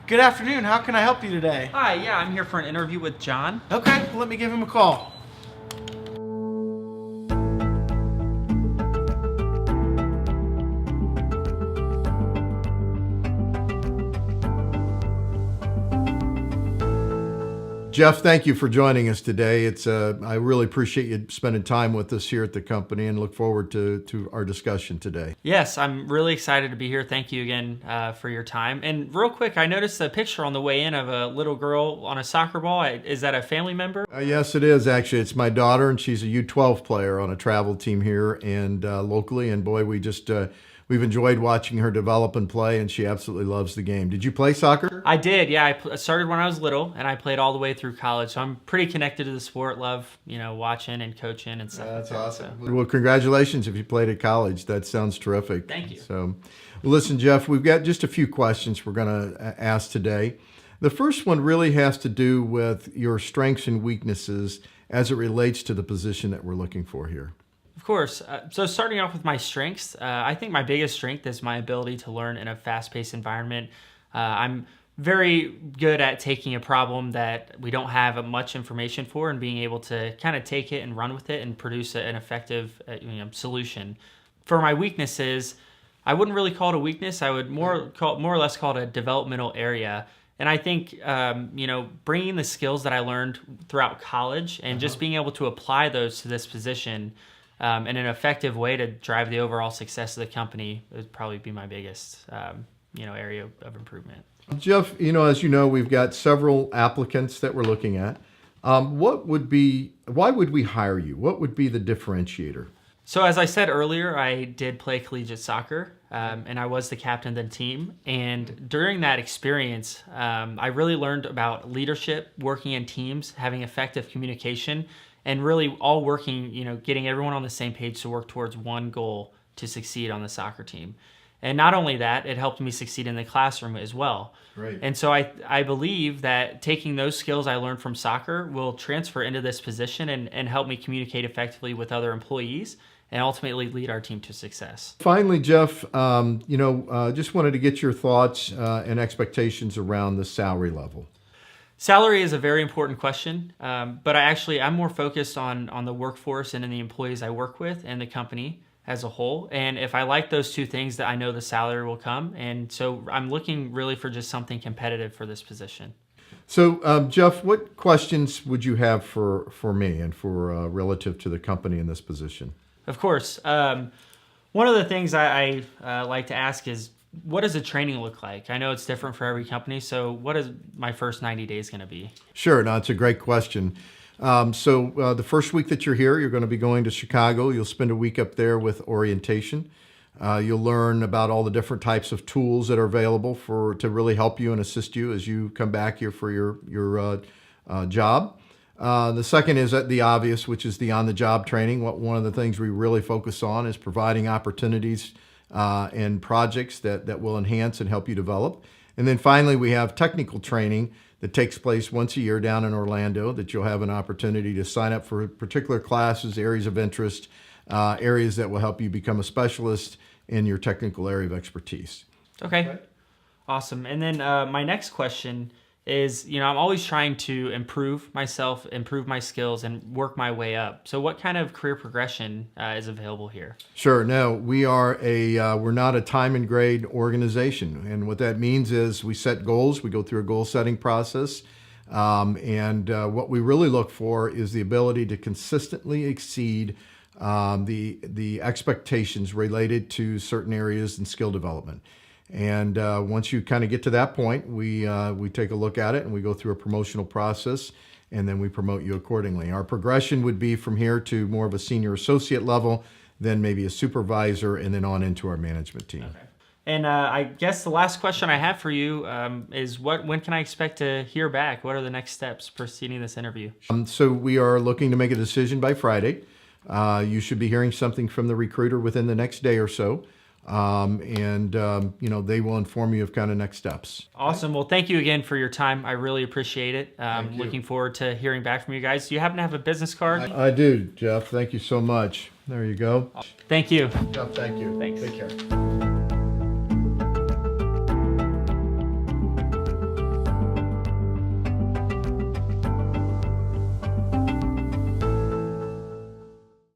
Good afternoon. How can I help you today? Hi, yeah, I'm here for an interview with John. Okay, let me give him a call. Jeff, thank you for joining us today. I really appreciate you spending time with us here at the company and look forward to our discussion today. Yes, I'm really excited to be here. Thank you again for your time. And real quick, I noticed a picture on the way in of a little girl on a soccer ball. Is that a family member? Yes, it is actually. It's my daughter, and she's a U12 player on a travel team here and locally. And boy, we've enjoyed watching her develop and play, and she absolutely loves the game. Did you play soccer? I did, yeah. I started when I was little, and I played all the way through college. So I'm pretty connected to the sport. Love, watching and coaching and stuff. That's like that, awesome. so. Well, congratulations if you played at college. That sounds terrific. Thank you. So, well, listen, Jeff, we've got just a few questions we're going to ask today. The first one really has to do with your strengths and weaknesses as it relates to the position that we're looking for here. Of course. So starting off with my strengths, I think my biggest strength is my ability to learn in a fast-paced environment. I'm very good at taking a problem that we don't have much information for and being able to kind of take it and run with it and produce an effective solution. For my weaknesses, I wouldn't really call it a weakness. I would more or less call it a developmental area. And I think, bringing the skills that I learned throughout college and just being able to apply those to this position in an effective way to drive the overall success of the company would probably be my biggest, area of improvement. Jeff, as you know, we've got several applicants that we're looking at. Why would we hire you? What would be the differentiator? So as I said earlier, I did play collegiate soccer, and I was the captain of the team. And during that experience, I really learned about leadership, working in teams, having effective communication, and really all working, getting everyone on the same page to work towards one goal to succeed on the soccer team. And not only that, it helped me succeed in the classroom as well. Right. And so I believe that taking those skills I learned from soccer will transfer into this position and help me communicate effectively with other employees and ultimately lead our team to success. Finally, Jeff, just wanted to get your thoughts and expectations around the salary level. Salary is a very important question, but I'm more focused on the workforce and in the employees I work with and the company as a whole. And if I like those two things, that I know the salary will come. And so I'm looking really for just something competitive for this position. So, Jeff, what questions would you have for me and for relative to the company in this position? Of course. One of the things I like to ask is, what does the training look like? I know it's different for every company, so what is my first 90 days going to be? Sure, no, it's a great question. So the first week that you're here, you're going to be going to Chicago. You'll spend a week up there with orientation. You'll learn about all the different types of tools that are available to really help you and assist you as you come back here for your job. The second is the obvious, which is the on-the-job training. One of the things we really focus on is providing opportunities and projects that will enhance and help you develop. And then finally, we have technical training that takes place once a year down in Orlando that you'll have an opportunity to sign up for particular classes, areas of interest, areas that will help you become a specialist in your technical area of expertise. Okay. Awesome. And then my next question is, I'm always trying to improve myself, improve my skills, and work my way up. So what kind of career progression is available here? Sure. No, we're not a time and grade organization. And what that means is we set goals. We go through a goal setting process. And what we really look for is the ability to consistently exceed the expectations related to certain areas in skill development. And once you kind of get to that point, we take a look at it and we go through a promotional process, and then we promote you accordingly. Our progression would be from here to more of a senior associate level, then maybe a supervisor, and then on into our management team. Okay. And I guess the last question I have for you is when can I expect to hear back? What are the next steps preceding this interview? So we are looking to make a decision by Friday. You should be hearing something from the recruiter within the next day or so. They will inform you of kind of next steps. Awesome. Well, thank you again for your time. I really appreciate it. Thank you. Looking forward to hearing back from you guys. Do you happen to have a business card? I do, Jeff. Thank you so much. There you go. Thank you. Jeff, thank you. Thanks. Take care.